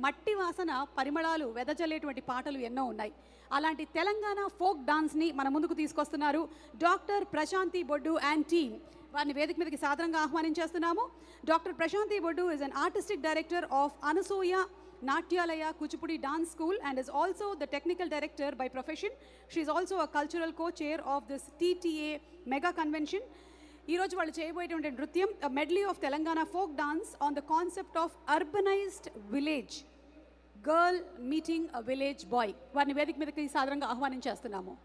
మట్టి వాసన పరిమళాలు వెదజల్లేటువంటి పాటలు ఎన్నో ఉన్నాయి. అలాంటి తెలంగాణ ఫోక్ డాన్స్ని మన ముందుకు తీసుకొస్తున్నారు doctor Prashanti Boddu and team. వారిని వేదిక మీదకి సాదరంగా ఆహ్వానించేస్తున్నాము. Doctor Prashanti Boddu is an artistic director of Anasuya Natyalaya Kuchipudi Dance School and is also the technical director by profession. She is also a cultural co-chair of this TTA mega convention. ఈ రోజు వాళ్ళు చేయబోయేటువంటి నృత్యం a medley of Telangana folk dance on the concept of urbanized village, girl meeting a village boy. వారిని వేదిక మీదకి సాదరంగా ఆహ్వానించేస్తున్నాము.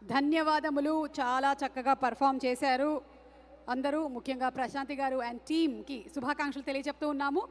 ధన్యవాదములు. చాలా చక్కగా పర్ఫామ్ చేశారు అందరూ. ముఖ్యంగా ప్రశాంతి గారు అండ్ టీమ్కి శుభాకాంక్షలు తెలియజెప్తూ ఉన్నాము.